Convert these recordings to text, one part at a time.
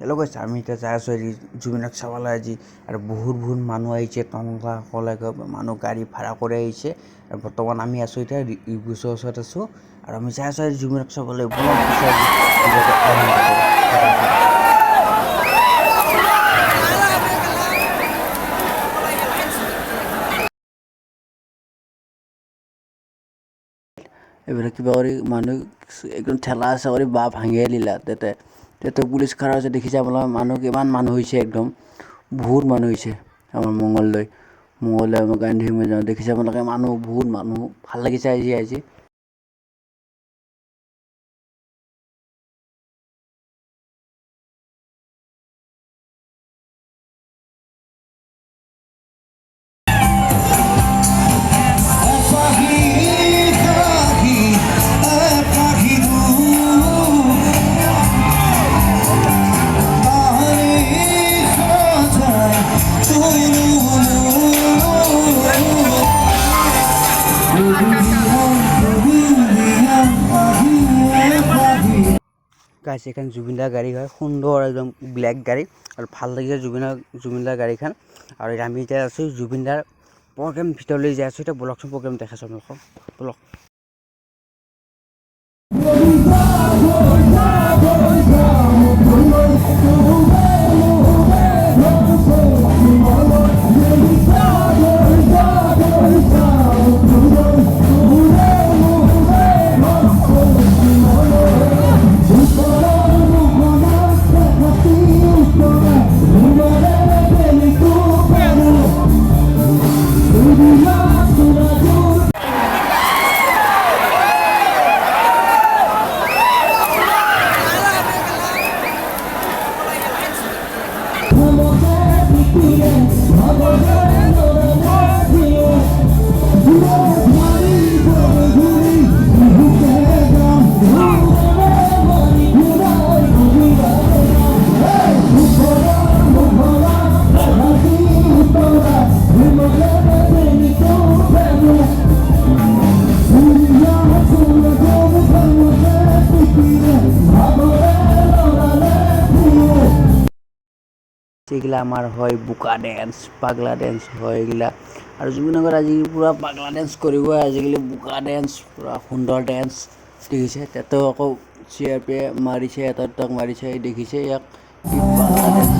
Hello' গাইছ, আমি এতিয়া যাই আছোঁ হেৰি জুবিনক চাবলৈ আজি। আৰু বহুত মানুহ আহিছে, টমটমসকলে মানুহ গাড়ী ভাড়া কৰি আহিছে। আৰু বৰ্তমান আমি আছোঁ এতিয়া ইগুছৰ ওচৰত আছোঁ। আৰু আমি যাই আছোঁ জুবিনক চাবলৈ। বলক পিছে আজি ভিডিঅ'টো আৰম্ভ কৰোঁ। এইবিলাক কিবা কৰি মানুহ একদম ঠেলা হেঁচা কৰি বাঁহ ভাঙিয়ে দিলা। তাতে পুলিচ খাৰা হৈছে, দেখিছে আপোনালোকে মানুহ কিমান মানুহ হৈছে, একদম বহুত মানুহ হৈছে। আমাৰ মঙলদৈ আমাৰ গান্ধী মৈদাম দেখিছে আপোনালোকে, মানুহ বহুত মানুহ, ভাল লাগিছে আজি। গাইছে এখন জুবিনদাৰ গাড়ী হয়, সুন্দৰ একদম ব্লেক গাড়ী। আৰু ভাল লাগিছে জুবিনদাৰ গাড়ীখন। আৰু আমি এতিয়া আছোঁ জুবিনদাৰ প্ৰগ্ৰেম ভিতৰলৈ যাই আছোঁ। এতিয়া বলকচোন প্ৰগ্ৰেম দেখাইছোঁ আপোনালোকক, বলক। এইগিলা আমাৰ হয় বোকা ডেন্স, পাগলা ডেন্স হয় এইগিলা। আৰু জুবিনগত আজি পূৰা পাগলা ডেন্স কৰিবই, আজিকালি বোকা ডেন্স, পূৰা সুন্দৰ ডেন্স দেখিছে। তাতেও আকৌ CRP মাৰিছে, এটা মাৰিছে, দেখিছে ইয়াক কি পাগলা ডেন্স।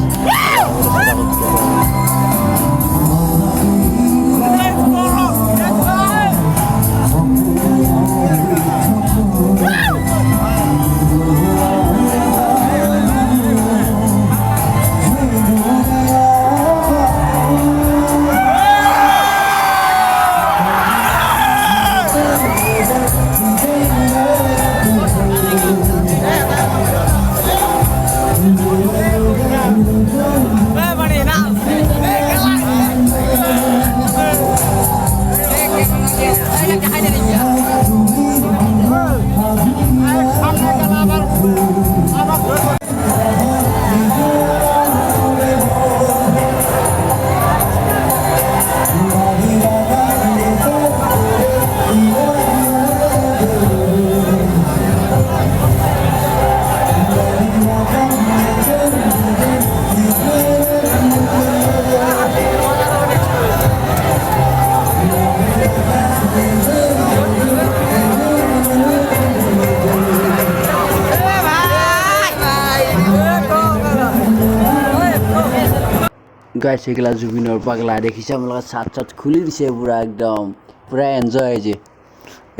গাইছে এইগিলা জুবিনৰ পাগলা, দেখিছে আপোনালোকে চাট খুলি দিছে পূৰা একদম, পূৰা এনজয় হৈছে,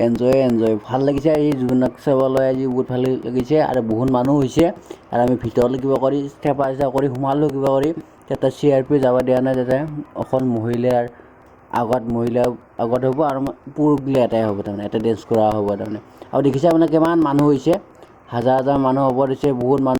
এনজয় ভাল লাগিছে। আজি জুবিনক চাবলৈ আজি বহুত ভাল লাগিছে। আৰু বহুত মানুহ হৈছে। আৰু আমি ভিতৰলৈ কিবা কৰি থেপা কৰি সোমালোঁ কিবা কৰি। তাতে CRP যাব দিয়া নাই, তাতে অকল মহিলাৰ আগত হ'ব আৰু পুৰুষগিলা এটাই হ'ব, তাৰমানে এটা ডেন্স কৰা হ'ব তাৰমানে। আৰু দেখিছে আপোনাৰ কিমান মানুহ হৈছে, হাজাৰ মানুহ হ'ব দিছে, বহুত মানুহ।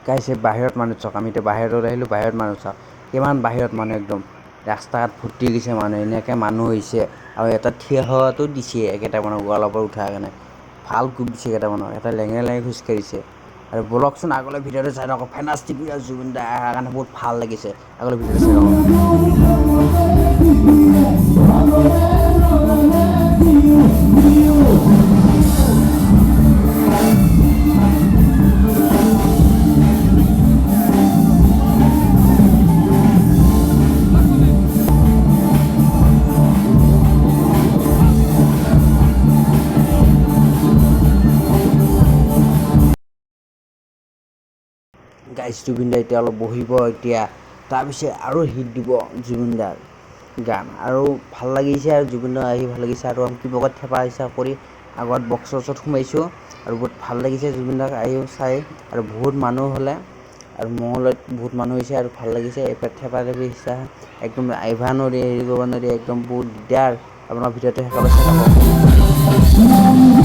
গাইছে বাহিৰত মানুহ চাওক আমি এতিয়া বাহিৰত আহিলোঁ বাহিৰত মানুহ চাওক কিমান বাহিৰত মানুহ একদম ৰাস্তা ঘাট ফুটি গৈছে মানুহ এনেকৈ মানুহ হৈছে আৰু এটা থিয় হোৱাটো দিছে একেইটামানক গলৰ পৰা উঠাৰ কাৰণে ভাল কোব দিছে কেইটামানক এটা লেঙে লেঙে খোজকাঢ়িছে আৰু ব'লকচোন আগলৈ ভিডিঅ'টো চাই লওক ফেণ্টাষ্টিক ভিডিঅ' জুবিন দা অহাৰ কাৰণে বহুত ভাল লাগিছে আগলৈ ভিডিঅ'টো চাই লওক গাইজ জুবিন দা এতিয়া অলপ বহিব এতিয়া তাৰপিছত আৰু হিট দিব জুবিন দাৰ গান আৰু ভাল লাগিছে আৰু জুবিন দা আহি ভাল লাগিছে আৰু আমি কিবাকত থেপা হিচাপ কৰি আগত বক্সৰ ওচৰত সোমাইছোঁ আৰু বহুত ভাল লাগিছে জুবিন দাক আহিও চাই আৰু বহুত মানুহ হ'লে আৰু মহলত বহুত মানুহ হৈছে আৰু ভাল লাগিছে এপেট থেপা থেপি হিচাপ একদম আহিব নোৱাৰি হেৰি কৰিব নোৱাৰি একদম বহুত দিগদাৰ আপোনাৰ ভিডিঅ'টো শেষলৈ চাই থাকক